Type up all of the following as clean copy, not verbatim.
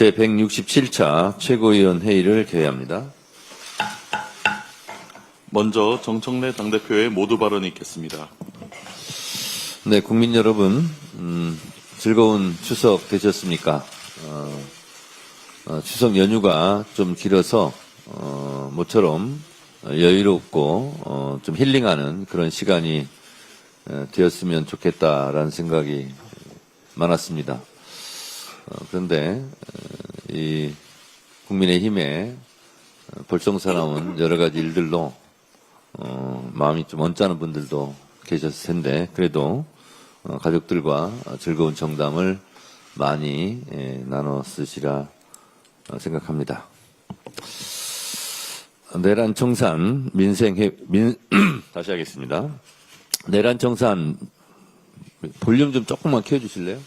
제167차 최고위원 회의를 개회합니다. 먼저 정청래 당대표의 모두 발언이 있겠습니다. 네, 국민 여러분, 즐거운 추석 되셨습니까? 추석 연휴가 좀 길어서 모처럼 여유롭고 좀 힐링하는 그런 시간이 되었으면 좋겠다라는 생각이 많았습니다. 그런데 이 국민의힘에 볼썽사나운 여러 가지 일들로 마음이 좀 언짢은 분들도 계셨을 텐데 그래도 가족들과 즐거운 정담을 많이 나눠 쓰시라 생각합니다. 내란청산 다시 하겠습니다. 내란청산 볼륨 좀 조금만 키워주실래요?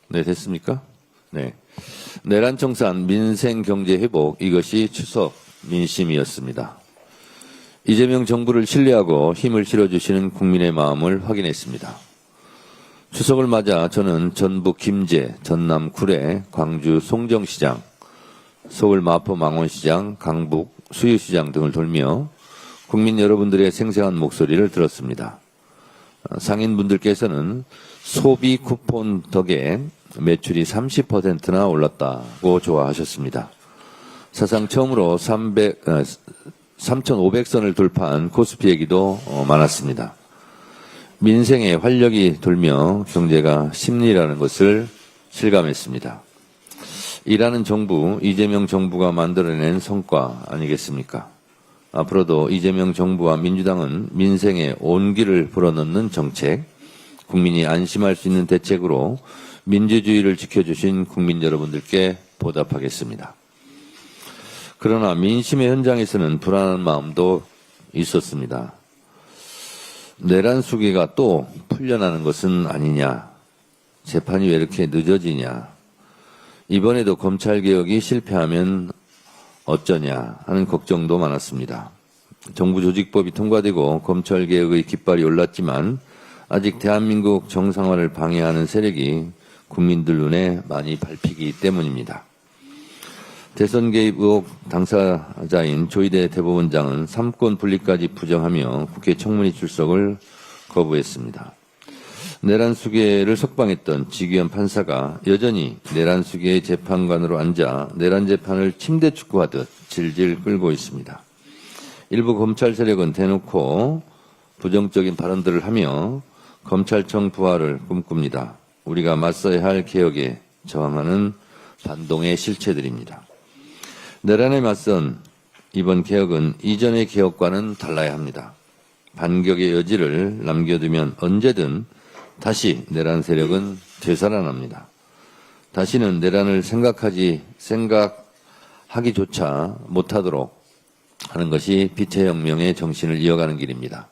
네, 됐습니까? 네. 내란청산 민생경제회복, 이것이 추석 민심이었습니다. 이재명 정부를 신뢰하고 힘을 실어주시는 국민의 마음을 확인했습니다. 추석을 맞아 저는 전북 김제, 전남 구례, 광주 송정시장, 서울 마포 망원시장, 강북 수유시장 등을 돌며 국민 여러분들의 생생한 목소리를 들었습니다. 상인분들께서는 소비 쿠폰 덕에 매출이 30%나 올랐다고 좋아하셨습니다. 사상 처음으로 3,500선을 돌파한 코스피 얘기도 많았습니다. 민생에 활력이 돌며 경제가 심리라는 것을 실감했습니다. 일하는 정부, 이재명 정부가 만들어낸 성과 아니겠습니까? 앞으로도 이재명 정부와 민주당은 민생에 온기를 불어넣는 정책, 국민이 안심할 수 있는 대책으로 민주주의를 지켜주신 국민 여러분들께 보답하겠습니다. 그러나 민심의 현장에서는 불안한 마음도 있었습니다. 내란 수계가 또 풀려나는 것은 아니냐, 재판이 왜 이렇게 늦어지냐, 이번에도 검찰개혁이 실패하면 어쩌냐 하는 걱정도 많았습니다. 정부조직법이 통과되고 검찰개혁의 깃발이 올랐지만 아직 대한민국 정상화를 방해하는 세력이 국민들 눈에 많이 밟히기 때문입니다. 대선 개입 의혹 당사자인 조희대 대법원장은 3권 분리까지 부정하며 국회 청문회 출석을 거부했습니다. 내란 수계를 석방했던 지기현 판사가 여전히 내란 수계의 재판관으로 앉아 내란 재판을 침대 축구하듯 질질 끌고 있습니다. 일부 검찰 세력은 대놓고 부정적인 발언들을 하며 검찰청 부활을 꿈꿉니다. 우리가 맞서야 할 개혁에 저항하는 반동의 실체들입니다. 내란에 맞선 이번 개혁은 이전의 개혁과는 달라야 합니다. 반격의 여지를 남겨두면 언제든 다시 내란 세력은 되살아납니다. 다시는 내란을 생각하기조차 못하도록 하는 것이 빛의 혁명의 정신을 이어가는 길입니다.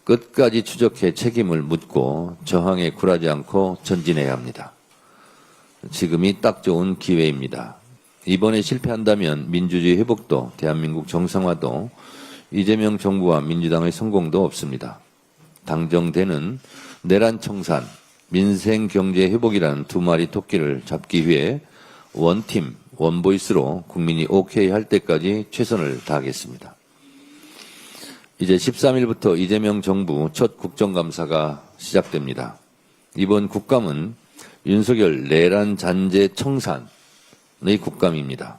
끝까지 추적해 책임을 묻고 저항에 굴하지 않고 전진해야 합니다. 지금이 딱 좋은 기회입니다. 이번에 실패한다면 민주주의 회복도 대한민국 정상화도 이재명 정부와 민주당의 성공도 없습니다. 당정되는 내란 청산, 민생 경제 회복이라는 두 마리 토끼를 잡기 위해 원팀, 원보이스로 국민이 오케이 할 때까지 최선을 다하겠습니다. 이제 13일부터 이재명 정부 첫 국정감사가 시작됩니다. 이번 국감은 윤석열 내란 잔재 청산의 국감입니다.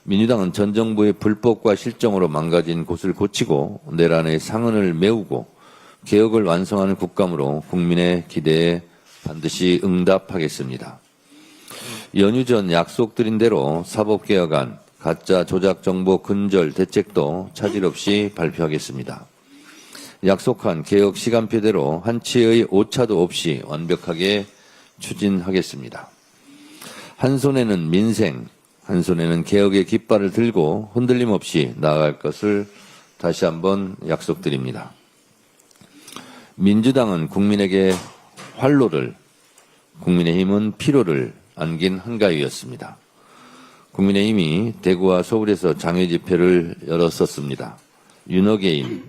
민주당은 전 정부의 불법과 실정으로 망가진 곳을 고치고 내란의 상흔을 메우고 개혁을 완성하는 국감으로 국민의 기대에 반드시 응답하겠습니다. 연휴 전 약속드린 대로 사법개혁안, 가짜 조작 정보 근절 대책도 차질 없이 발표하겠습니다. 약속한 개혁 시간표대로 한치의 오차도 없이 완벽하게 추진하겠습니다. 한 손에는 민생, 한 손에는 개혁의 깃발을 들고 흔들림 없이 나아갈 것을 다시 한번 약속드립니다. 민주당은 국민에게 활로를, 국민의힘은 피로를 안긴 한가위였습니다. 국민의힘이 대구와 서울에서 장외 집회를 열었었습니다. 윤어게인,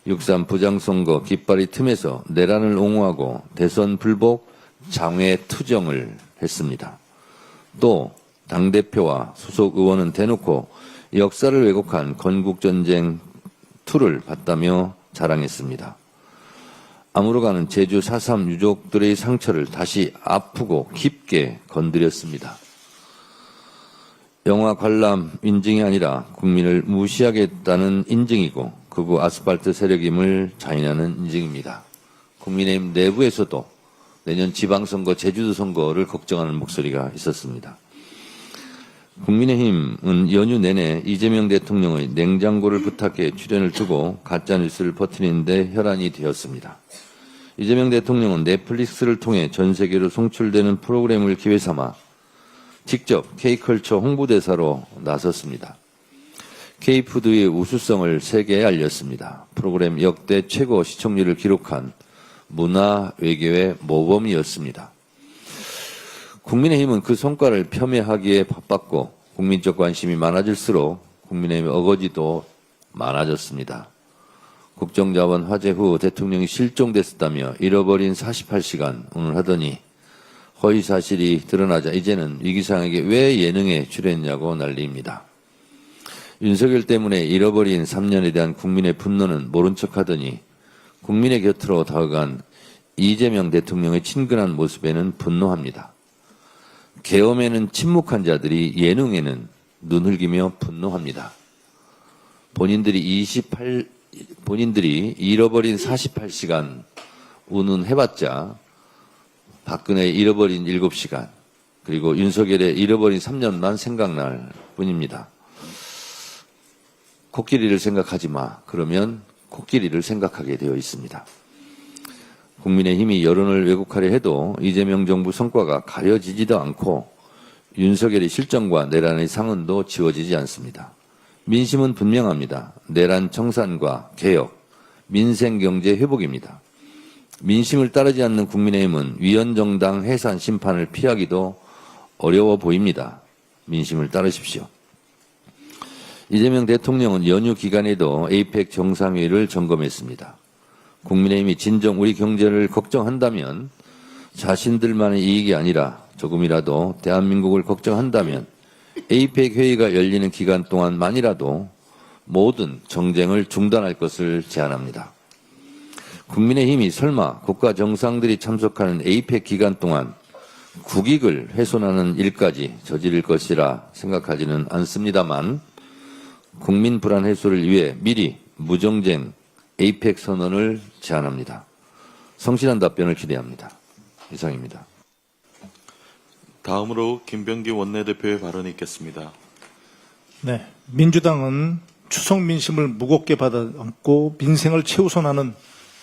6.3 부장선거 깃발이 틈에서 내란을 옹호하고 대선 불복 장외 투정을 했습니다. 또 당대표와 소속 의원은 대놓고 역사를 왜곡한 건국전쟁 2를 봤다며 자랑했습니다. 암으로 가는 제주 4.3 유족들의 상처를 다시 아프고 깊게 건드렸습니다. 영화 관람 인증이 아니라 국민을 무시하겠다는 인증이고 극우 아스팔트 세력임을 자인하는 인증입니다. 국민의힘 내부에서도 내년 지방선거 제주도 선거를 걱정하는 목소리가 있었습니다. 국민의힘은 연휴 내내 이재명 대통령의 냉장고를 부탁해 출연을 두고 가짜뉴스를 퍼뜨리는 데 혈안이 되었습니다. 이재명 대통령은 넷플릭스를 통해 전 세계로 송출되는 프로그램을 기회 삼아 직접 K컬처 홍보대사로 나섰습니다. K푸드의 우수성을 세계에 알렸습니다. 프로그램 역대 최고 시청률을 기록한 문화 외교의 모범이었습니다. 국민의힘은 그 성과를 폄훼하기에 바빴고 국민적 관심이 많아질수록 국민의힘의 어거지도 많아졌습니다. 국정자원 화재 후 대통령이 실종됐었다며 잃어버린 48시간을 하더니 허위 사실이 드러나자 이제는 위기상에게 왜 예능에 출연했냐고 난리입니다. 윤석열 때문에 잃어버린 3년에 대한 국민의 분노는 모른 척하더니 국민의 곁으로 다가간 이재명 대통령의 친근한 모습에는 분노합니다. 계엄에는 침묵한 자들이 예능에는 눈 흘기며 분노합니다. 본인들이 잃어버린 48시간 운운해봤자 박근혜의 잃어버린 7시간 그리고 윤석열의 잃어버린 3년만 생각날 뿐입니다. 코끼리를 생각하지 마. 그러면 코끼리를 생각하게 되어 있습니다. 국민의힘이 여론을 왜곡하려 해도 이재명 정부 성과가 가려지지도 않고 윤석열의 실정과 내란의 상흔도 지워지지 않습니다. 민심은 분명합니다. 내란 청산과 개혁, 민생경제 회복입니다. 민심을 따르지 않는 국민의힘은 위헌정당 해산 심판을 피하기도 어려워 보입니다. 민심을 따르십시오. 이재명 대통령은 연휴 기간에도 에이펙 정상회의를 점검했습니다. 국민의힘이 진정 우리 경제를 걱정한다면 자신들만의 이익이 아니라 조금이라도 대한민국을 걱정한다면 에이펙 회의가 열리는 기간 동안만이라도 모든 정쟁을 중단할 것을 제안합니다. 국민의힘이 설마 국가 정상들이 참석하는 에이펙 기간 동안 국익을 훼손하는 일까지 저지를 것이라 생각하지는 않습니다만 국민 불안 해소를 위해 미리 무정쟁 에이펙 선언을 제안합니다. 성실한 답변을 기대합니다. 이상입니다. 다음으로 김병기 원내대표의 발언이 있겠습니다. 네, 민주당은 추석 민심을 무겁게 받아안고 민생을 최우선하는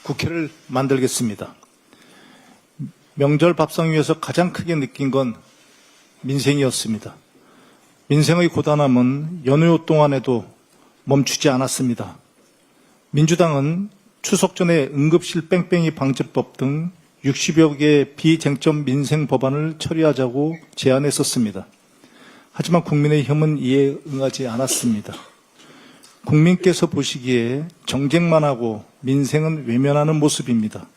국회를 만들겠습니다. 명절 밥상 위에서 가장 크게 느낀 건 민생이었습니다. 민생의 고단함은 연휴 동안에도 멈추지 않았습니다. 민주당은 추석 전에 응급실 뺑뺑이 방지법 등 60여 개의 비쟁점 민생 법안을 처리하자고 제안했었습니다. 하지만 국민의힘은 이에 응하지 않았습니다. 국민께서 보시기에 정쟁만 하고 민생은 외면하는 모습입니다.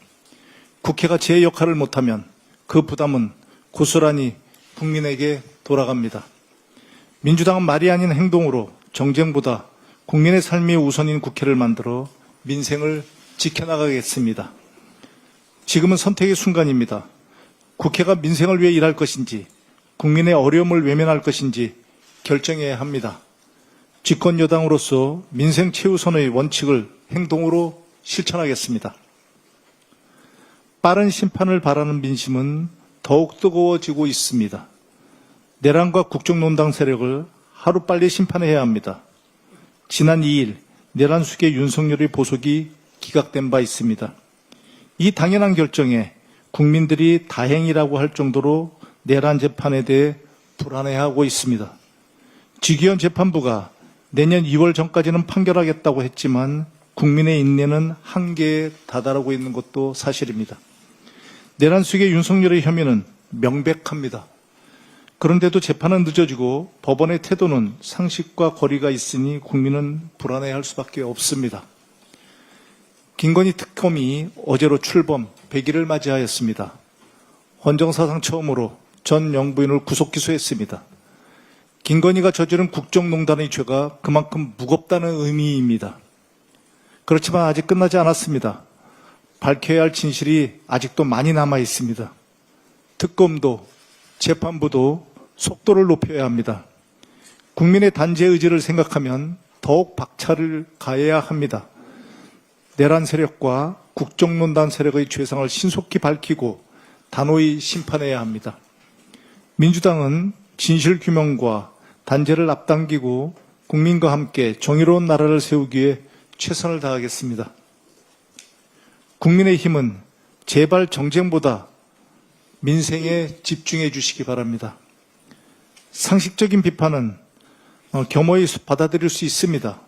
국회가 제 역할을 못하면 그 부담은 고스란히 국민에게 돌아갑니다. 민주당은 말이 아닌 행동으로 정쟁보다 국민의 삶이 우선인 국회를 만들어 민생을 지켜나가겠습니다. 지금은 선택의 순간입니다. 국회가 민생을 위해 일할 것인지 국민의 어려움을 외면할 것인지 결정해야 합니다. 집권 여당으로서 민생 최우선의 원칙을 행동으로 실천하겠습니다. 빠른 심판을 바라는 민심은 더욱 뜨거워지고 있습니다. 내란과 국정농단 세력을 하루빨리 심판해야 합니다. 지난 2일 내란 수계 윤석열의 보석이 기각된 바 있습니다. 이 당연한 결정에 국민들이 다행이라고 할 정도로 내란 재판에 대해 불안해하고 있습니다. 지기현 재판부가 내년 2월 전까지는 판결하겠다고 했지만 국민의 인내는 한계에 다다르고 있는 것도 사실입니다. 내란 수계 윤석열의 혐의는 명백합니다. 그런데도 재판은 늦어지고 법원의 태도는 상식과 거리가 있으니 국민은 불안해할 수밖에 없습니다. 김건희 특검이 어제로 출범 100일을 맞이하였습니다. 헌정사상 처음으로 전 영부인을 구속 기소했습니다. 김건희가 저지른 국정농단의 죄가 그만큼 무겁다는 의미입니다. 그렇지만 아직 끝나지 않았습니다. 밝혀야 할 진실이 아직도 많이 남아 있습니다. 특검도 재판부도 속도를 높여야 합니다. 국민의 단죄 의지를 생각하면 더욱 박차를 가해야 합니다. 내란 세력과 국정농단 세력의 죄상을 신속히 밝히고 단호히 심판해야 합니다. 민주당은 진실규명과 단죄를 앞당기고 국민과 함께 정의로운 나라를 세우기 위해 최선을 다하겠습니다. 국민의힘은 제발 정쟁보다 민생에 집중해 주시기 바랍니다. 상식적인 비판은 겸허히 받아들일 수 있습니다.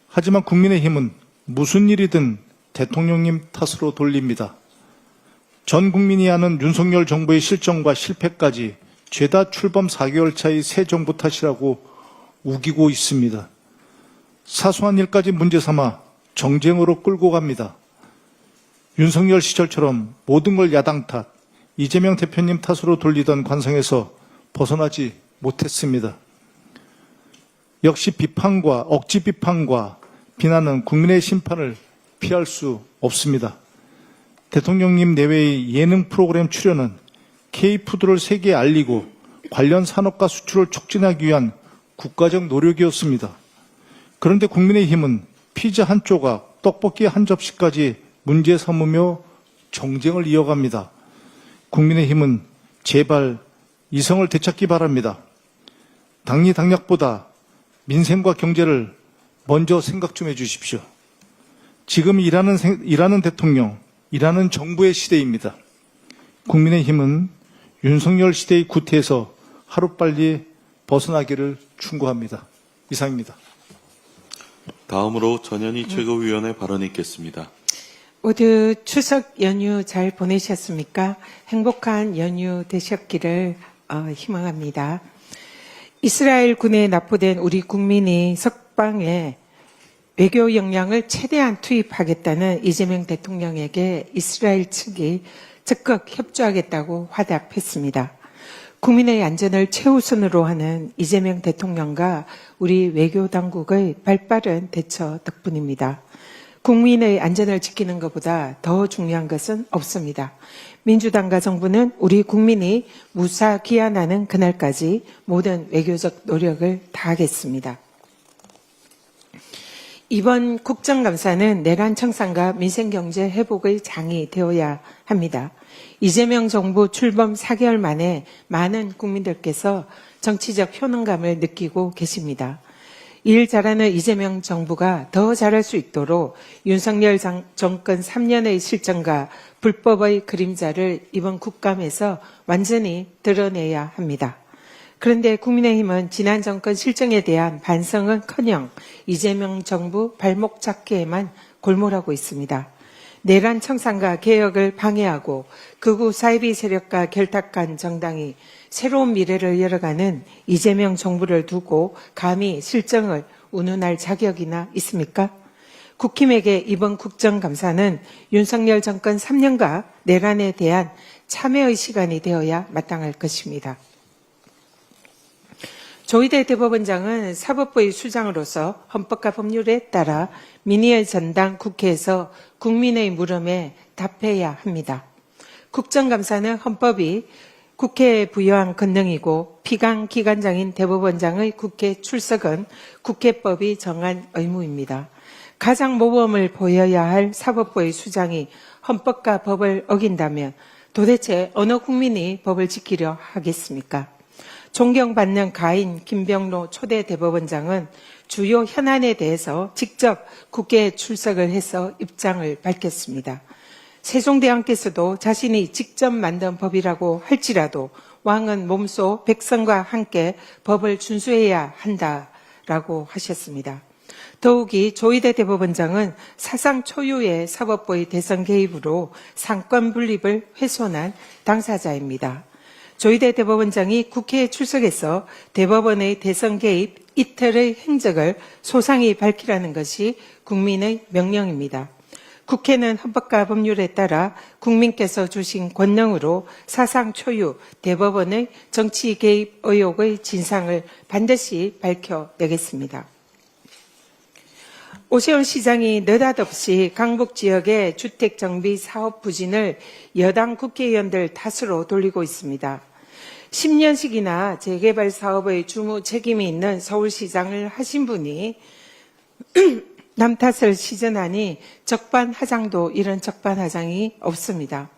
하지만 국민의힘은 무슨 일이든 대통령님 탓으로 돌립니다. 전 국민이 아는 윤석열 정부의 실정과 실패까지 죄다 출범 4개월 차의 새 정부 탓이라고 우기고 있습니다. 사소한 일까지 문제 삼아 정쟁으로 끌고 갑니다. 윤석열 시절처럼 모든 걸 야당 탓, 이재명 대표님 탓으로 돌리던 관성에서 벗어나지 못했습니다. 역시 비판과 억지 비판과 비난은 국민의 심판을 피할 수 없습니다. 대통령님 내외의 예능 프로그램 출연은 K푸드를 세계에 알리고 관련 산업과 수출을 촉진하기 위한 국가적 노력이었습니다. 그런데 국민의힘은 피자 한 조각, 떡볶이 한 접시까지 문제 삼으며 정쟁을 이어갑니다. 국민의힘은 제발 이성을 되찾기 바랍니다. 당리 당략보다 민생과 경제를 먼저 생각 좀 해주십시오. 지금 일하는 대통령, 일하는 정부의 시대입니다. 국민의힘은 윤석열 시대의 구태에서 하루빨리 벗어나기를 충고합니다. 이상입니다. 다음으로 전현희 최고위원의 발언이 있겠습니다. 모두 추석 연휴 잘 보내셨습니까? 행복한 연휴 되셨기를 희망합니다. 이스라엘 군에 납포된 우리 국민이 석방에 외교 역량을 최대한 투입하겠다는 이재명 대통령에게 이스라엘 측이 적극 협조하겠다고 화답했습니다. 국민의 안전을 최우선으로 하는 이재명 대통령과 우리 외교 당국의 발빠른 대처 덕분입니다. 국민의 안전을 지키는 것보다 더 중요한 것은 없습니다. 민주당과 정부는 우리 국민이 무사 귀환하는 그날까지 모든 외교적 노력을 다하겠습니다. 이번 국정감사는 내란 청산과 민생경제 회복의 장이 되어야 합니다. 이재명 정부 출범 4개월 만에 많은 국민들께서 정치적 효능감을 느끼고 계십니다. 일 잘하는 이재명 정부가 더 잘할 수 있도록 윤석열 정권 3년의 실정과 불법의 그림자를 이번 국감에서 완전히 드러내야 합니다. 그런데 국민의힘은 지난 정권 실정에 대한 반성은커녕 이재명 정부 발목 잡기에만 골몰하고 있습니다. 내란 청산과 개혁을 방해하고 극우 사이비 세력과 결탁한 정당이 새로운 미래를 열어가는 이재명 정부를 두고 감히 실정을 운운할 자격이나 있습니까? 국힘에게 이번 국정감사는 윤석열 정권 3년과 내란에 대한 참여의 시간이 되어야 마땅할 것입니다. 조희대 대법원장은 사법부의 수장으로서 헌법과 법률에 따라 민의의 전당 국회에서 국민의 물음에 답해야 합니다. 국정감사는 헌법이 국회에 부여한 권능이고 피감기관장인 대법원장의 국회 출석은 국회법이 정한 의무입니다. 가장 모범을 보여야 할 사법부의 수장이 헌법과 법을 어긴다면 도대체 어느 국민이 법을 지키려 하겠습니까? 존경받는 가인 김병로 초대 대법원장은 주요 현안에 대해서 직접 국회에 출석을 해서 입장을 밝혔습니다. 세종대왕께서도 자신이 직접 만든 법이라고 할지라도 왕은 몸소 백성과 함께 법을 준수해야 한다라고 하셨습니다. 더욱이 조희대 대법원장은 사상 초유의 사법부의 대선 개입으로 상권 분립을 훼손한 당사자입니다. 조희대 대법원장이 국회에 출석해서 대법원의 대선 개입 이틀의 행적을 소상히 밝히라는 것이 국민의 명령입니다. 국회는 헌법과 법률에 따라 국민께서 주신 권능으로 사상 초유 대법원의 정치 개입 의혹의 진상을 반드시 밝혀내겠습니다. 오세훈 시장이 느닷없이 강북 지역의 주택 정비 사업 부진을 여당 국회의원들 탓으로 돌리고 있습니다. 10년씩이나 재개발 사업의 주무 책임이 있는 서울시장을 하신 분이 남 탓을 시전하니 적반하장도 이런 적반하장이 없습니다.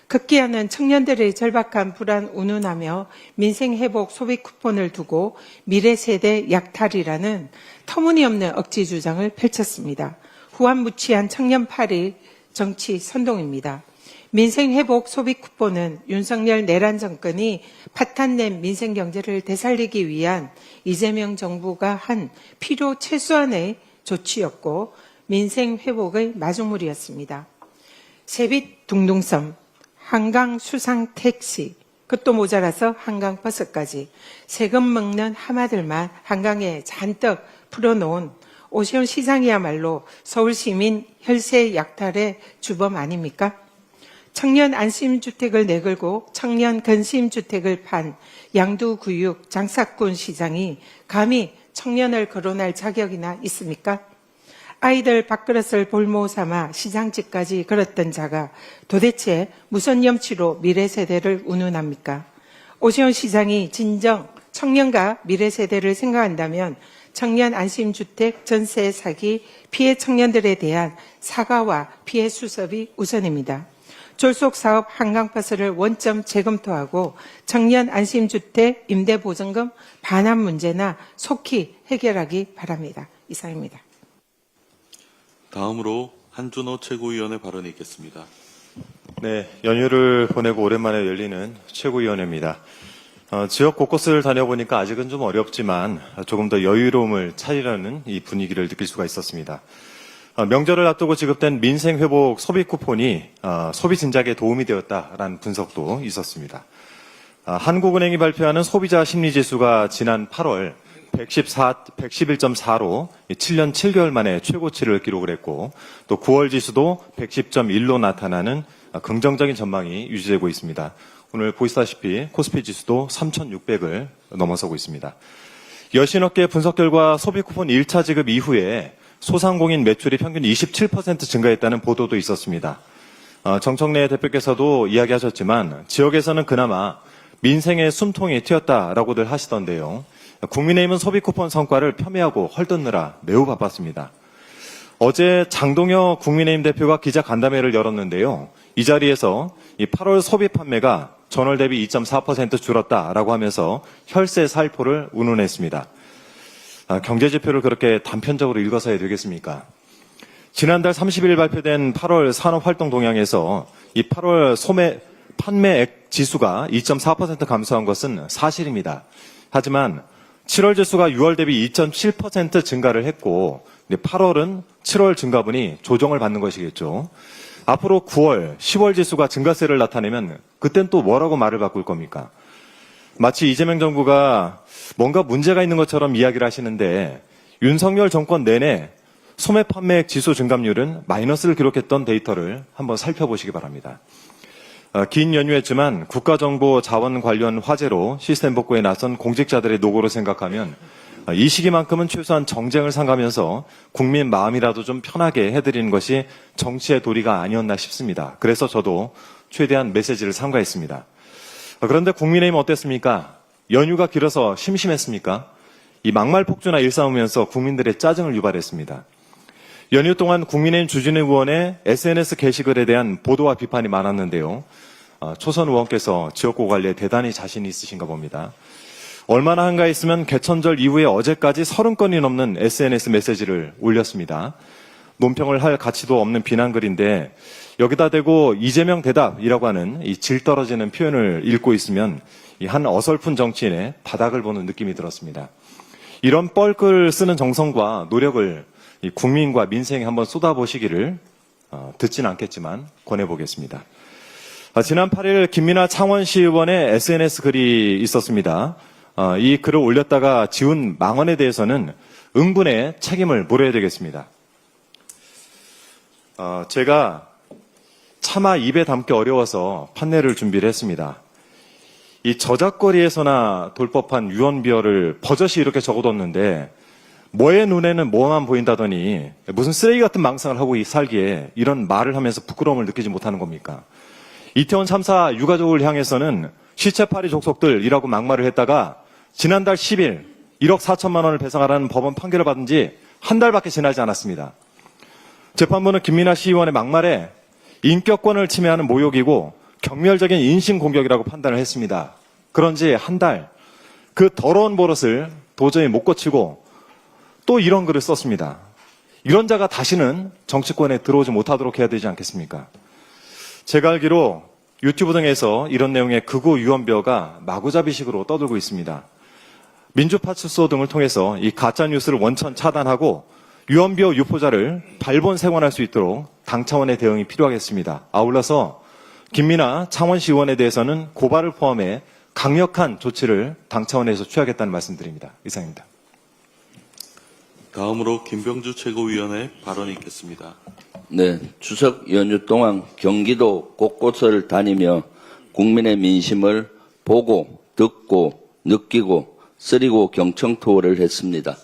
급기야는 청년들의 절박한 불안 운운하며 민생회복 소비 쿠폰을 두고 미래세대 약탈이라는 터무니없는 억지 주장을 펼쳤습니다. 후한무치한 청년팔이 정치 선동입니다. 민생회복 소비 쿠폰은 윤석열 내란 정권이 파탄낸 민생경제를 되살리기 위한 이재명 정부가 한 필요 최소한의 조치였고 민생회복의 마중물이었습니다. 세빛 둥둥섬, 한강 수상 택시, 그것도 모자라서 한강버스까지 세금 먹는 하마들만 한강에 잔뜩 풀어놓은 오세훈 시장이야말로 서울시민 혈세 약탈의 주범 아닙니까? 청년 안심주택을 내걸고 청년 근심주택을 판 양두구육 장사꾼 시장이 감히 청년을 거론할 자격이나 있습니까? 아이들 밥그릇을 볼모 삼아 시장집까지 걸었던 자가 도대체 무슨 염치로 미래세대를 운운합니까? 오세훈 시장이 진정 청년과 미래세대를 생각한다면 청년 안심주택 전세 사기 피해 청년들에 대한 사과와 피해 수습이 우선입니다. 졸속사업 한강버스를 원점 재검토하고 청년 안심주택 임대보증금 반환 문제나 속히 해결하기 바랍니다. 이상입니다. 다음으로 한준호 최고위원의 발언이 있겠습니다. 네, 연휴를 보내고 오랜만에 열리는 최고위원회입니다. 지역 곳곳을 다녀보니까 아직은 좀 어렵지만 조금 더 여유로움을 찾으려는 이 분위기를 느낄 수가 있었습니다. 명절을 앞두고 지급된 민생회복 소비 쿠폰이 소비 진작에 도움이 되었다라는 분석도 있었습니다. 한국은행이 발표하는 소비자 심리지수가 지난 8월 111.4로 7년 7개월 만에 최고치를 기록을 했고 또 9월 지수도 110.1로 나타나는 긍정적인 전망이 유지되고 있습니다. 오늘 보시다시피 코스피 지수도 3,600을 넘어서고 있습니다. 여신업계 분석 결과 소비 쿠폰 1차 지급 이후에 소상공인 매출이 평균 27% 증가했다는 보도도 있었습니다. 정청래 대표께서도 이야기하셨지만 지역에서는 그나마 민생의 숨통이 튀었다라고들 하시던데요. 국민의힘은 소비 쿠폰 성과를 폄훼하고 헐뜯느라 매우 바빴습니다. 어제 장동혁 국민의힘 대표가 기자 간담회를 열었는데요. 이 자리에서 이 8월 소비 판매가 전월 대비 2.4% 줄었다라고 하면서 혈세 살포를 운운했습니다. 경제 지표를 그렇게 단편적으로 읽어서야 되겠습니까? 지난달 30일 발표된 8월 산업활동 동향에서 이 8월 판매액 지수가 2.4% 감소한 것은 사실입니다. 하지만 7월 지수가 6월 대비 2.7% 증가를 했고 8월은 7월 증가분이 조정을 받는 것이겠죠. 앞으로 9월, 10월 지수가 증가세를 나타내면 그땐 또 뭐라고 말을 바꿀 겁니까? 마치 이재명 정부가 뭔가 문제가 있는 것처럼 이야기를 하시는데 윤석열 정권 내내 소매 판매액 지수 증감률은 마이너스를 기록했던 데이터를 한번 살펴보시기 바랍니다. 긴 연휴였지만 국가정보자원 관련 화제로 시스템 복구에 나선 공직자들의 노고로 생각하면 이 시기만큼은 최소한 정쟁을 삼가면서 국민 마음이라도 좀 편하게 해드리는 것이 정치의 도리가 아니었나 싶습니다. 그래서 저도 최대한 메시지를 삼가했습니다. 그런데 국민의힘 어땠습니까? 연휴가 길어서 심심했습니까? 이 막말 폭주나 일삼으면서 국민들의 짜증을 유발했습니다. 연휴 동안 국민의힘 주진우 의원의 SNS 게시글에 대한 보도와 비판이 많았는데요. 초선 의원께서 지역구 관리에 대단히 자신이 있으신가 봅니다. 얼마나 한가했으면 개천절 이후에 어제까지 30건이 넘는 SNS 메시지를 올렸습니다. 논평을 할 가치도 없는 비난글인데 여기다 대고 이재명 대답이라고 하는 이 질 떨어지는 표현을 읽고 있으면 이 한 어설픈 정치인의 바닥을 보는 느낌이 들었습니다. 이런 뻘글 쓰는 정성과 노력을 이 국민과 민생에 한번 쏟아보시기를 듣진 않겠지만 권해보겠습니다. 지난 8일 김민하 창원시 의원의 SNS 글이 있었습니다. 이 글을 올렸다가 지운 망언에 대해서는 응분의 책임을 물어야 되겠습니다. 제가 차마 입에 담기 어려워서 판례를 준비를 했습니다. 이 저작거리에서나 돌 법한 유언비어를 버젓이 이렇게 적어뒀는데 뭐의 눈에는 뭐만 보인다더니 무슨 쓰레기 같은 망상을 하고 살기에 이런 말을 하면서 부끄러움을 느끼지 못하는 겁니까? 이태원 참사 유가족을 향해서는 시체파리 족속들이라고 막말을 했다가 지난달 10일 1억 4천만 원을 배상하라는 법원 판결을 받은 지 한 달밖에 지나지 않았습니다. 재판부는 김민아 시의원의 막말에 인격권을 침해하는 모욕이고 경멸적인 인신공격이라고 판단을 했습니다. 그런지 한 달, 그 더러운 버릇을 도저히 못 고치고 또 이런 글을 썼습니다. 이런 자가 다시는 정치권에 들어오지 못하도록 해야 되지 않겠습니까? 제가 알기로 유튜브 등에서 이런 내용의 극우 유언비어가 마구잡이식으로 떠들고 있습니다. 민주파출소 등을 통해서 이 가짜뉴스를 원천 차단하고 유언비어 유포자를 발본색원할 수 있도록 당 차원의 대응이 필요하겠습니다. 아울러서 김민아 창원시의원에 대해서는 고발을 포함해 강력한 조치를 당 차원에서 취하겠다는 말씀드립니다. 이상입니다. 다음으로 김병주 최고위원의 발언이 있겠습니다. 네, 추석 연휴 동안 경기도 곳곳을 다니며 국민의 민심을 보고 듣고 느끼고 쓰리고 경청 투어를 했습니다.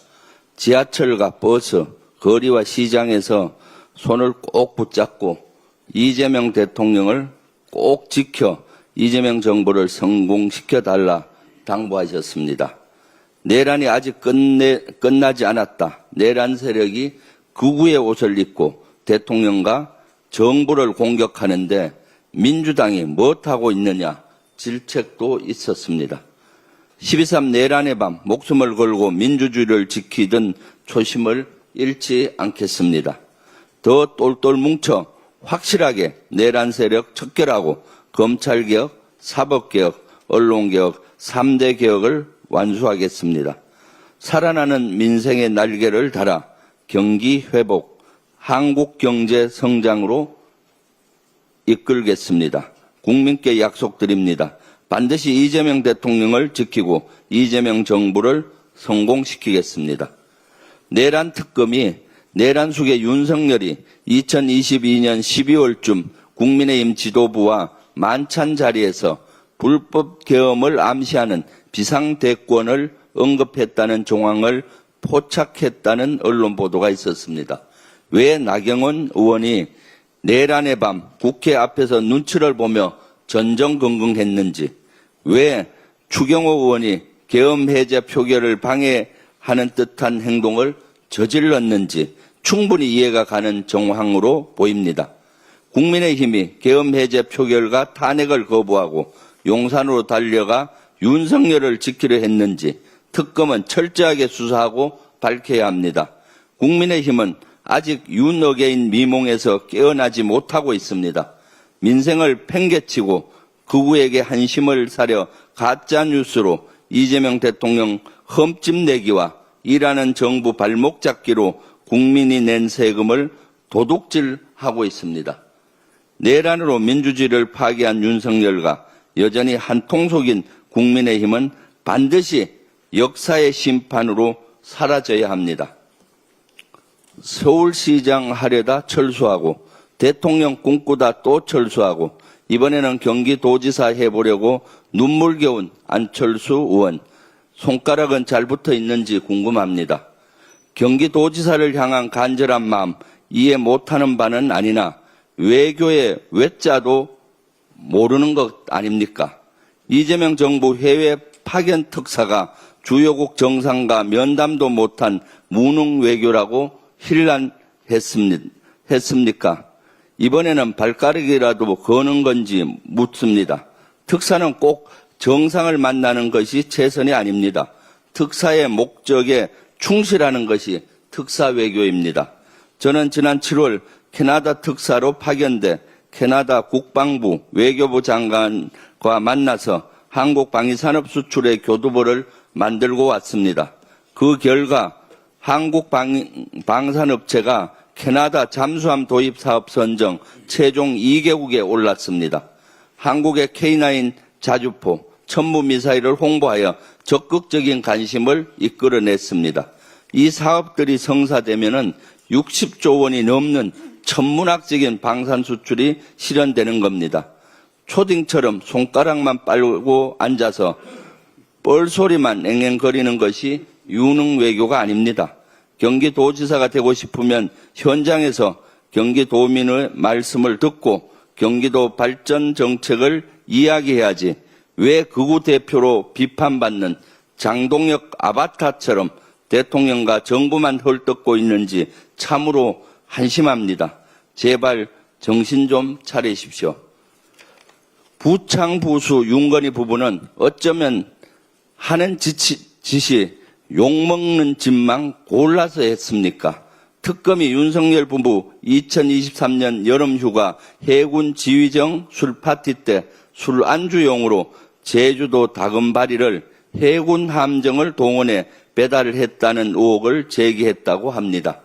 지하철과 버스, 거리와 시장에서 손을 꼭 붙잡고 이재명 대통령을 꼭 지켜 이재명 정부를 성공시켜달라 당부하셨습니다. 내란이 아직 끝나지 않았다. 내란 세력이 극우의 옷을 입고 대통령과 정부를 공격하는데 민주당이 무엇하고 있느냐 질책도 있었습니다. 12.3 내란의 밤 목숨을 걸고 민주주의를 지키던 초심을 잃지 않겠습니다. 더 똘똘 뭉쳐 확실하게 내란 세력 척결하고 검찰개혁, 사법개혁, 언론개혁 3대 개혁을 완수하겠습니다. 살아나는 민생의 날개를 달아 경기 회복, 한국 경제 성장으로 이끌겠습니다. 국민께 약속드립니다. 반드시 이재명 대통령을 지키고 이재명 정부를 성공시키겠습니다. 내란 특검이 내란 속의 윤석열이 2022년 12월쯤 국민의힘 지도부와 만찬 자리에서 불법 계엄을 암시하는 비상대권을 언급했다는 정황을 포착했다는 언론 보도가 있었습니다. 왜 나경원 의원이 내란의 밤 국회 앞에서 눈치를 보며 전전긍긍했는지, 왜 추경호 의원이 계엄 해제 표결을 방해하는 듯한 행동을 저질렀는지 충분히 이해가 가는 정황으로 보입니다. 국민의힘이 계엄 해제 표결과 탄핵을 거부하고 용산으로 달려가 윤석열을 지키려 했는지 특검은 철저하게 수사하고 밝혀야 합니다. 국민의힘은 아직 윤어게인 미몽에서 깨어나지 못하고 있습니다. 민생을 팽개치고 극우에게 한심을 사려 가짜뉴스로 이재명 대통령 흠집내기와 일하는 정부 발목 잡기로 국민이 낸 세금을 도둑질하고 있습니다. 내란으로 민주주의를 파괴한 윤석열과 여전히 한통속인 국민의힘은 반드시 역사의 심판으로 사라져야 합니다. 서울시장 하려다 철수하고 대통령 꿈꾸다 또 철수하고 이번에는 경기도지사 해보려고 눈물겨운 안철수 의원. 손가락은 잘 붙어 있는지 궁금합니다. 경기도지사를 향한 간절한 마음 이해 못하는 바는 아니나 외교의 외자도 모르는 것 아닙니까? 이재명 정부 해외 파견 특사가 주요국 정상과 면담도 못한 무능 외교라고 hir난했습니까? 이번에는 발가락이라도 거는 건지 묻습니다. 특사는 꼭 정상을 만나는 것이 최선이 아닙니다. 특사의 목적에 충실하는 것이 특사 외교입니다. 저는 지난 7월 캐나다 특사로 파견돼 캐나다 국방부 외교부 장관과 만나서 한국 방위산업 수출의 교두보를 만들고 왔습니다. 그 결과 한국 방산업체가 캐나다 잠수함 도입 사업 선정 최종 2개국에 올랐습니다. 한국의 K9 자주포, 천무미사일을 홍보하여 적극적인 관심을 이끌어냈습니다. 이 사업들이 성사되면은 60조 원이 넘는 천문학적인 방산 수출이 실현되는 겁니다. 초딩처럼 손가락만 빨고 앉아서 뻘소리만 앵앵거리는 것이 유능 외교가 아닙니다. 경기도지사가 되고 싶으면 현장에서 경기도민의 말씀을 듣고 경기도 발전 정책을 이야기해야지 왜 극우 대표로 비판받는 장동혁 아바타처럼 대통령과 정부만 헐뜯고 있는지 참으로 한심합니다. 제발 정신 좀 차리십시오. 부창부수 윤건희 부부는 어쩌면 하는 짓이 욕먹는 짓만 골라서 했습니까? 특검이 윤석열 부부 2023년 여름휴가 해군 지휘정 술파티 때 술 안주용으로 제주도 다금바리를 해군 함정을 동원해 배달을 했다는 의혹을 제기했다고 합니다.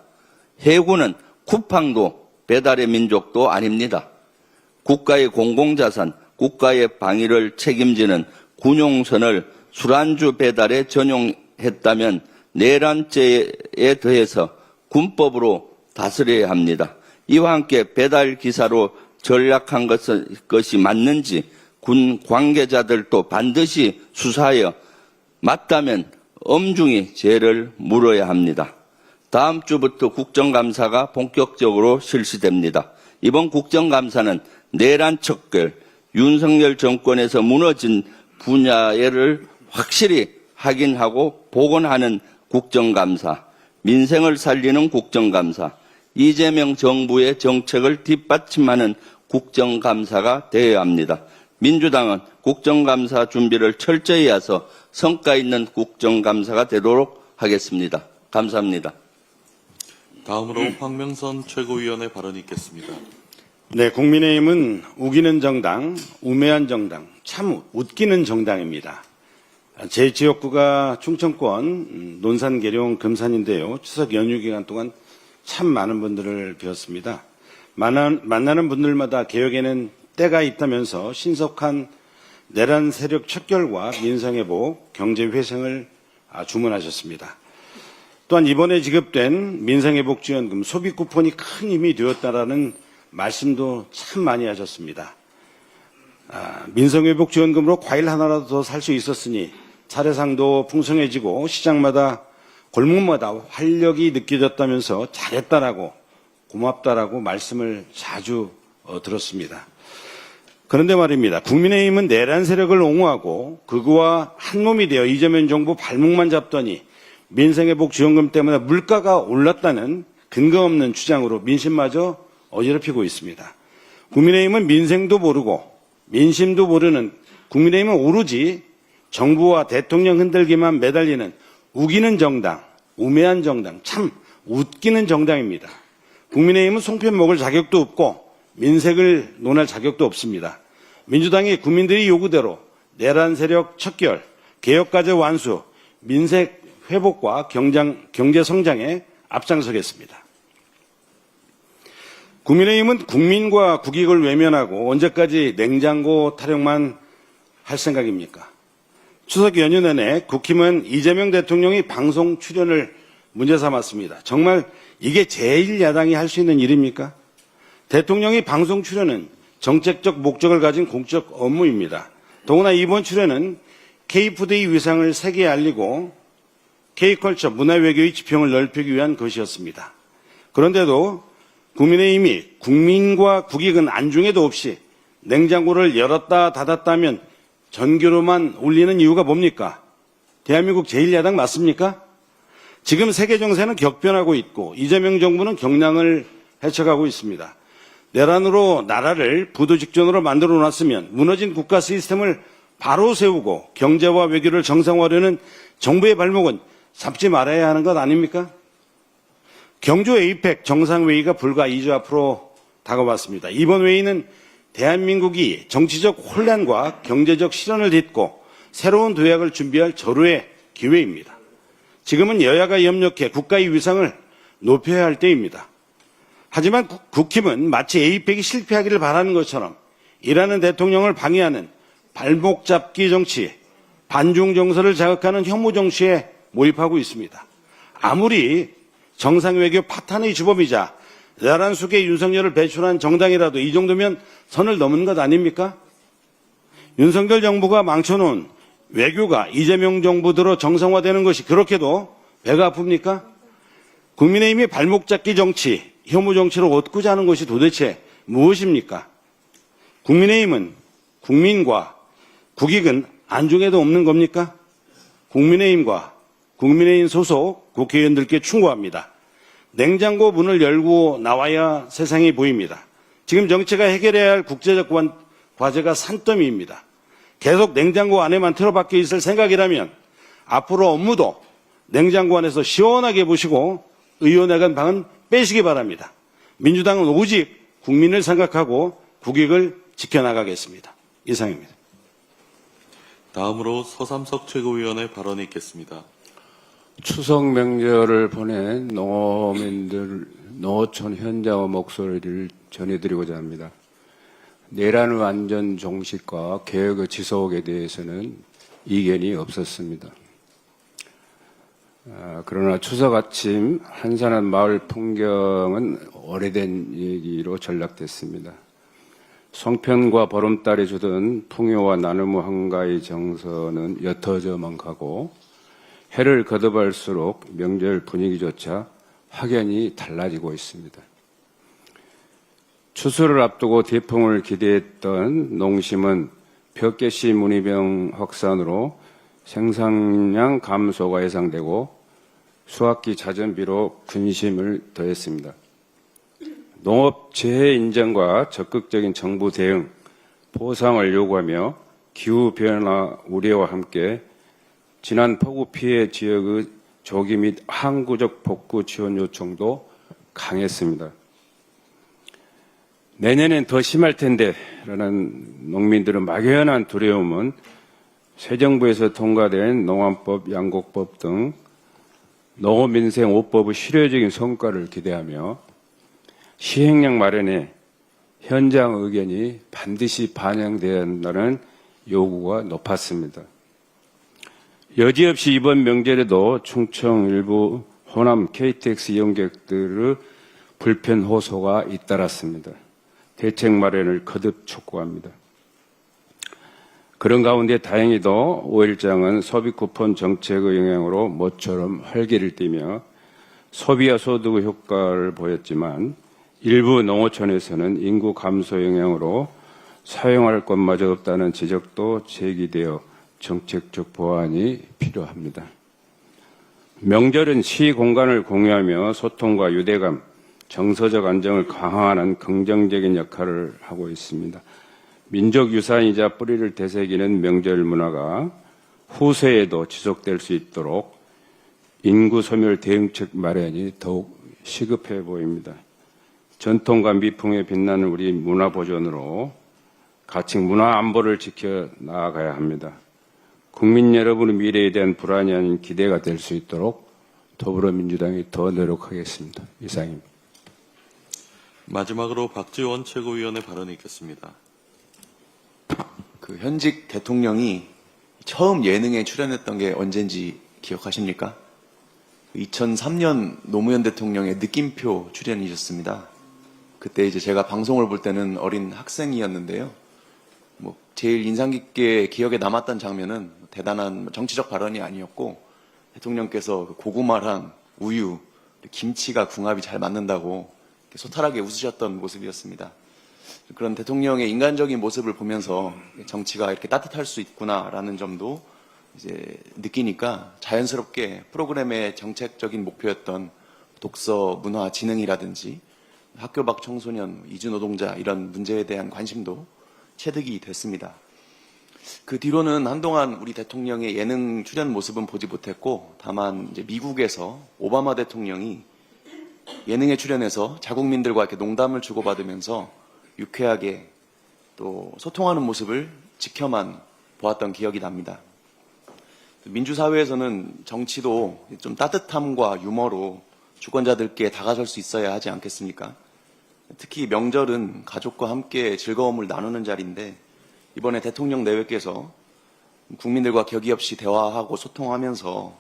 해군은 쿠팡도 배달의 민족도 아닙니다. 국가의 공공자산, 국가의 방위를 책임지는 군용선을 술안주 배달에 전용했다면 내란죄에 더해서 군법으로 다스려야 합니다. 이와 함께 배달 기사로 전락한 것이 맞는지 군 관계자들도 반드시 수사하여 맞다면 엄중히 죄를 물어야 합니다. 다음 주부터 국정감사가 본격적으로 실시됩니다. 이번 국정감사는 내란 척결, 윤석열 정권에서 무너진 분야를 확실히 확인하고 복원하는 국정감사, 민생을 살리는 국정감사, 이재명 정부의 정책을 뒷받침하는 국정감사가 되어야 합니다. 민주당은 국정감사 준비를 철저히 해서 성과 있는 국정감사가 되도록 하겠습니다. 감사합니다. 다음으로 황명선 최고위원의 발언이 있겠습니다. 네, 국민의힘은 우기는 정당, 우매한 정당, 참 웃기는 정당입니다. 제 지역구가 충청권 논산, 계룡, 금산인데요. 추석 연휴 기간 동안 참 많은 분들을 뵈었습니다. 만나는 분들마다 개혁에는 때가 있다면서 신속한 내란 세력 척결과 민생회복, 경제회생을 주문하셨습니다. 또한 이번에 지급된 민생회복지원금 소비 쿠폰이 큰 힘이 되었다라는 말씀도 참 많이 하셨습니다. 민생회복지원금으로 과일 하나라도 더 살 수 있었으니 차례상도 풍성해지고 시장마다 골목마다 활력이 느껴졌다면서 잘했다라고 고맙다라고 말씀을 자주 들었습니다. 그런데 말입니다. 국민의힘은 내란 세력을 옹호하고 그거와 한몸이 되어 이재명 정부 발목만 잡더니 민생회복지원금 때문에 물가가 올랐다는 근거 없는 주장으로 민심마저 어지럽히고 있습니다. 국민의힘은 민생도 모르고 민심도 모르는 국민의힘은 오로지 정부와 대통령 흔들기만 매달리는 우기는 정당, 우매한 정당, 참 웃기는 정당입니다. 국민의힘은 송편 먹을 자격도 없고 민생을 논할 자격도 없습니다. 민주당이 국민들이 요구대로 내란 세력 척결, 개혁과제 완수, 민생 회복과 경제 성장에 앞장서겠습니다. 국민의힘은 국민과 국익을 외면하고 언제까지 냉장고 타령만 할 생각입니까? 추석 연휴 내내 국힘은 이재명 대통령이 방송 출연을 문제 삼았습니다. 정말 이게 제1야당이 할 수 있는 일입니까? 대통령이 방송 출연은 정책적 목적을 가진 공적 업무입니다. 더구나 이번 출연은 K푸드의 위상을 세계에 알리고 K컬처 문화외교의 지평을 넓히기 위한 것이었습니다. 그런데도 국민의힘이 국민과 국익은 안중에도 없이 냉장고를 열었다 닫았다면 전교로만 올리는 이유가 뭡니까? 대한민국 제1야당 맞습니까? 지금 세계 정세는 격변하고 있고 이재명 정부는 경랑을 헤쳐가고 있습니다. 내란으로 나라를 부도 직전으로 만들어 놨으면 무너진 국가 시스템을 바로 세우고 경제와 외교를 정상화하려는 정부의 발목은 잡지 말아야 하는 것 아닙니까? 경주 에이펙 정상회의가 불과 2주 앞으로 다가왔습니다. 이번 회의는 대한민국이 정치적 혼란과 경제적 실현을 딛고 새로운 도약을 준비할 절호의 기회입니다. 지금은 여야가 협력해 국가의 위상을 높여야 할 때입니다. 하지만 국힘은 마치 에이펙이 실패하기를 바라는 것처럼 일하는 대통령을 방해하는 발목 잡기 정치, 반중 정서를 자극하는 혐오 정치에 몰입하고 있습니다. 아무리 정상외교 파탄의 주범이자 대단한 수의 윤석열을 배출한 정당이라도 이 정도면 선을 넘은 것 아닙니까? 윤석열 정부가 망쳐놓은 외교가 이재명 정부 들어 정상화되는 것이 그렇게도 배가 아픕니까? 국민의힘이 발목 잡기 정치, 혐오 정치를 얻고자 하는 것이 도대체 무엇입니까? 국민의힘은 국민과 국익은 안중에도 없는 겁니까? 국민의힘과 국민의힘 소속 국회의원들께 충고합니다. 냉장고 문을 열고 나와야 세상이 보입니다. 지금 정치가 해결해야 할 국제적 과제가 산더미입니다. 계속 냉장고 안에만 틀어박혀 있을 생각이라면 앞으로 업무도 냉장고 안에서 시원하게 보시고 의원회관 방은 빼시기 바랍니다. 민주당은 오직 국민을 생각하고 국익을 지켜나가겠습니다. 이상입니다. 다음으로 서삼석 최고위원의 발언이 있겠습니다. 추석 명절을 보낸 농어민들, 농어촌 현장의 목소리를 전해드리고자 합니다. 내란 완전 종식과 개혁의 지속에 대해서는 이견이 없었습니다. 그러나 추석 아침 한산한 마을 풍경은 오래된 얘기로 전락됐습니다. 송편과 보름달이 주던 풍요와 나눔의 한가위 정서는 옅어져만 가고 해를 거듭할수록 명절 분위기조차 확연히 달라지고 있습니다. 추수를 앞두고 대풍을 기대했던 농심은 벽개씨 문의병 확산으로 생산량 감소가 예상되고 수확기 자전비로 근심을 더했습니다. 농업 재해 인정과 적극적인 정부 대응, 보상을 요구하며 기후변화 우려와 함께 지난 폭우 피해 지역의 조기 및 항구적 복구 지원 요청도 강했습니다. 내년엔 더 심할 텐데 라는 농민들의 막연한 두려움은 새 정부에서 통과된 농안법, 양곡법 등 농업민생 5법의 실효적인 성과를 기대하며 시행령 마련에 현장 의견이 반드시 반영돼야 한다는 요구가 높았습니다. 여지없이 이번 명절에도 충청 일부 호남 KTX 이용객들의 불편 호소가 잇따랐습니다. 대책 마련을 거듭 촉구합니다. 그런 가운데 다행히도 5일장은 소비 쿠폰 정책의 영향으로 모처럼 활기를 띠며 소비와 소득의 효과를 보였지만 일부 농어촌에서는 인구 감소 영향으로 사용할 것마저 없다는 지적도 제기되어 정책적 보완이 필요합니다. 명절은 시 공간을 공유하며 소통과 유대감, 정서적 안정을 강화하는 긍정적인 역할을 하고 있습니다. 민족 유산이자 뿌리를 되새기는 명절 문화가 후세에도 지속될 수 있도록 인구 소멸 대응책 마련이 더욱 시급해 보입니다. 전통과 미풍에 빛나는 우리 문화 보존으로 가칭 문화 안보를 지켜 나아가야 합니다. 국민 여러분의 미래에 대한 불안이 아닌 기대가 될 수 있도록 더불어민주당이 더 노력하겠습니다. 이상입니다. 마지막으로 박지원 최고위원의 발언이 있겠습니다. 그 현직 대통령이 처음 예능에 출연했던 게 언젠지 기억하십니까? 2003년 노무현 대통령의 느낌표 출연이셨습니다. 그때 이제 제가 방송을 볼 때는 어린 학생이었는데요. 제일 인상 깊게 기억에 남았던 장면은 대단한 정치적 발언이 아니었고 대통령께서 고구마랑 우유, 김치가 궁합이 잘 맞는다고 소탈하게 웃으셨던 모습이었습니다. 그런 대통령의 인간적인 모습을 보면서 정치가 이렇게 따뜻할 수 있구나라는 점도 이제 느끼니까 자연스럽게 프로그램의 정책적인 목표였던 독서, 문화, 지능이라든지 학교 밖 청소년, 이주 노동자 이런 문제에 대한 관심도 체득이 됐습니다. 그 뒤로는 한동안 우리 대통령의 예능 출연 모습은 보지 못했고 다만 이제 미국에서 오바마 대통령이 예능에 출연해서 자국민들과 이렇게 농담을 주고받으면서 유쾌하게 또 소통하는 모습을 지켜만 보았던 기억이 납니다. 민주사회에서는 정치도 좀 따뜻함과 유머로 주권자들께 다가설 수 있어야 하지 않겠습니까? 특히 명절은 가족과 함께 즐거움을 나누는 자리인데 이번에 대통령 내외께서 국민들과 격의 없이 대화하고 소통하면서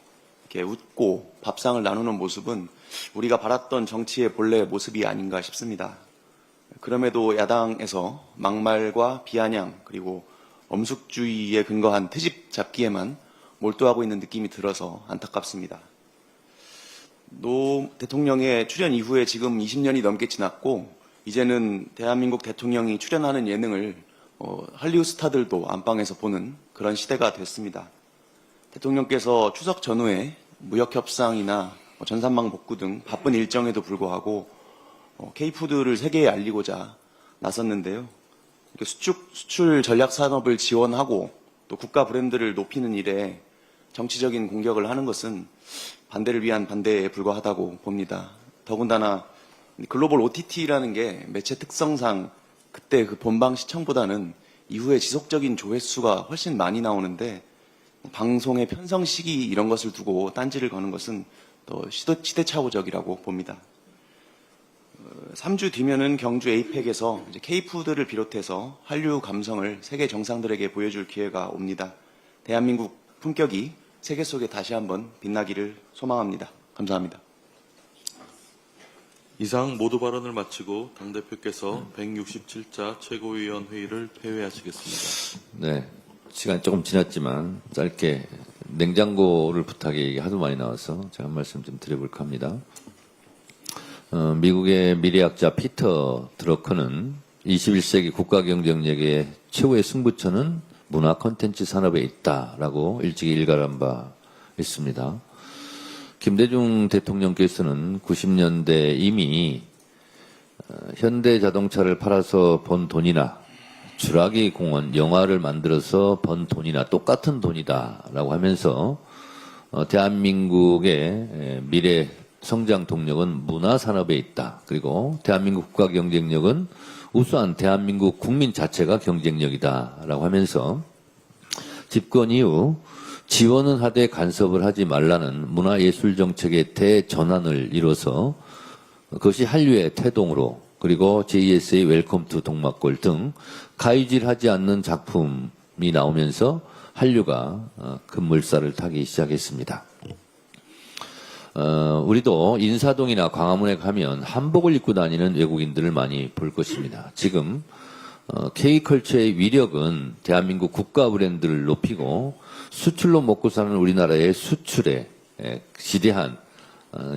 이렇게 웃고 밥상을 나누는 모습은 우리가 바랐던 정치의 본래 모습이 아닌가 싶습니다. 그럼에도 야당에서 막말과 비아냥 그리고 엄숙주의에 근거한 트집 잡기에만 몰두하고 있는 느낌이 들어서 안타깝습니다. 노 대통령의 출연 이후에 지금 20년이 넘게 지났고 이제는 대한민국 대통령이 출연하는 예능을 할리우드 스타들도 안방에서 보는 그런 시대가 됐습니다. 대통령께서 추석 전후에 무역협상이나 전산망 복구 등 바쁜 일정에도 불구하고 K푸드를 세계에 알리고자 나섰는데요. 이렇게 수출 전략 산업을 지원하고 또 국가 브랜드를 높이는 일에 정치적인 공격을 하는 것은 반대를 위한 반대에 불과하다고 봅니다. 더군다나 글로벌 OTT라는 게 매체 특성상 그때 그 본방 시청보다는 이후에 지속적인 조회수가 훨씬 많이 나오는데 방송의 편성 시기 이런 것을 두고 딴지를 거는 것은 더 시대착오적이라고 봅니다. 3주 뒤면은 경주 에이펙에서 K푸드를 비롯해서 한류 감성을 세계 정상들에게 보여줄 기회가 옵니다. 대한민국 품격이 세계 속에 다시 한번 빛나기를 소망합니다. 감사합니다. 이상 모두 발언을 마치고 당대표께서 167자 최고위원 회의를 폐회하시겠습니다. 네. 시간이 조금 지났지만 짧게 냉장고를 부탁해 하도 많이 나와서 제가 한 말씀 좀 드려볼까 합니다. 미국의 미래학자 피터 드러커는 21세기 국가 경쟁력의 최고의 승부처는 문화 콘텐츠 산업에 있다라고 일찍이 일갈한 바 있습니다. 김대중 대통령께서는 90년대 이미 현대 자동차를 팔아서 번 돈이나 주라기 공원 영화를 만들어서 번 돈이나 똑같은 돈이다라고 하면서 대한민국의 미래 성장 동력은 문화 산업에 있다. 그리고 대한민국 국가 경쟁력은 우수한 대한민국 국민 자체가 경쟁력이다라고 하면서 집권 이후 지원은 하되 간섭을 하지 말라는 문화예술 정책의 대전환을 이뤄서 그것이 한류의 태동으로 그리고 JS의 웰컴 투 동막골 등 가위질하지 않는 작품이 나오면서 한류가 급물살을 타기 시작했습니다. 우리도 인사동이나 광화문에 가면 한복을 입고 다니는 외국인들을 많이 볼 것입니다. 지금 K컬처의 위력은 대한민국 국가 브랜드를 높이고 수출로 먹고 사는 우리나라의 수출에 지대한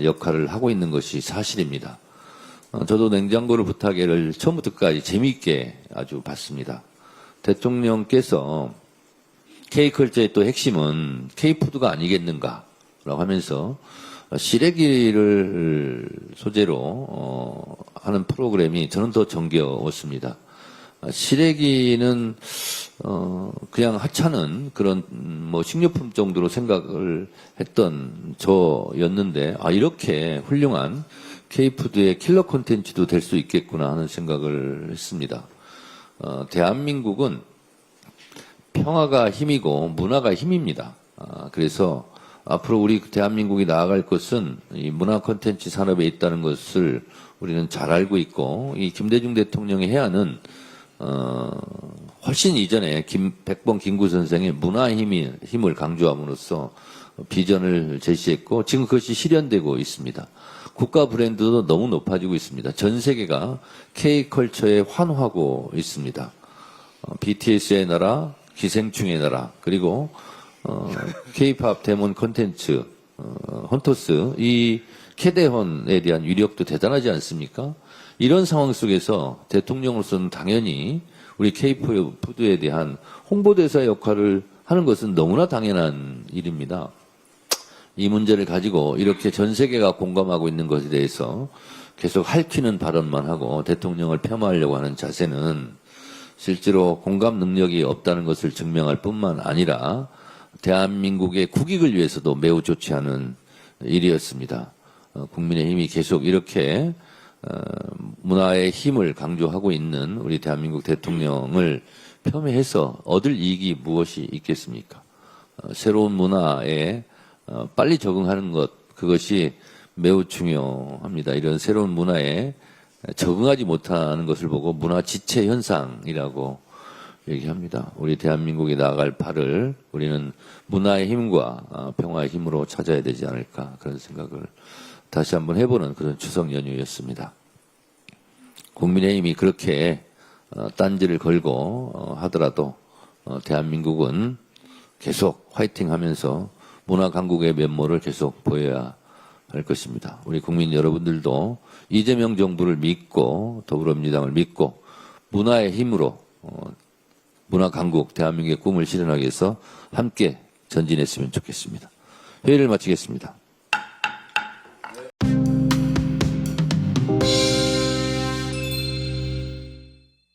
역할을 하고 있는 것이 사실입니다. 저도 냉장고를 부탁해를 처음부터 끝까지 재미있게 아주 봤습니다. 대통령께서 K컬처의 또 핵심은 K푸드가 아니겠는가라고 하면서 시래기를 소재로 하는 프로그램이 저는 더 정겨웠습니다. 시래기는 그냥 하찮은 그런 뭐 식료품 정도로 생각을 했던 저였는데 이렇게 훌륭한 K푸드의 킬러 콘텐츠도 될 수 있겠구나 하는 생각을 했습니다. 대한민국은 평화가 힘이고 문화가 힘입니다. 그래서 앞으로 우리 대한민국이 나아갈 것은 이 문화 콘텐츠 산업에 있다는 것을 우리는 잘 알고 있고 이 김대중 대통령의 해안은 훨씬 이전에 백범 김구 선생의 문화 힘을 강조함으로써 비전을 제시했고 지금 그것이 실현되고 있습니다. 국가 브랜드도 너무 높아지고 있습니다. 전 세계가 K컬처에 환호하고 있습니다. BTS의 나라, 기생충의 나라, 그리고 K-팝 데몬 콘텐츠, 헌터스, 이 캐대헌에 대한 위력도 대단하지 않습니까? 이런 상황 속에서 대통령으로서는 당연히 우리 K푸드에 대한 홍보대사 역할을 하는 것은 너무나 당연한 일입니다. 이 문제를 가지고 이렇게 전 세계가 공감하고 있는 것에 대해서 계속 핥히는 발언만 하고 대통령을 폄하하려고 하는 자세는 실제로 공감 능력이 없다는 것을 증명할 뿐만 아니라 대한민국의 국익을 위해서도 매우 좋지 않은 일이었습니다. 국민의힘이 계속 이렇게 문화의 힘을 강조하고 있는 우리 대한민국 대통령을 폄훼해서 얻을 이익이 무엇이 있겠습니까? 새로운 문화에 빨리 적응하는 것, 그것이 매우 중요합니다. 이런 새로운 문화에 적응하지 못하는 것을 보고 문화 지체 현상이라고 얘기합니다. 우리 대한민국이 나아갈 발을 우리는 문화의 힘과 평화의 힘으로 찾아야 되지 않을까 그런 생각을 다시 한번 해보는 그런 추석 연휴였습니다. 국민의힘이 그렇게 딴지를 걸고 하더라도 대한민국은 계속 화이팅하면서 문화 강국의 면모를 계속 보여야 할 것입니다. 우리 국민 여러분들도 이재명 정부를 믿고 더불어민주당을 믿고 문화의 힘으로 문화 강국 대한민국의 꿈을 실현하기 위해서 함께 전진했으면 좋겠습니다. 회의를 마치겠습니다.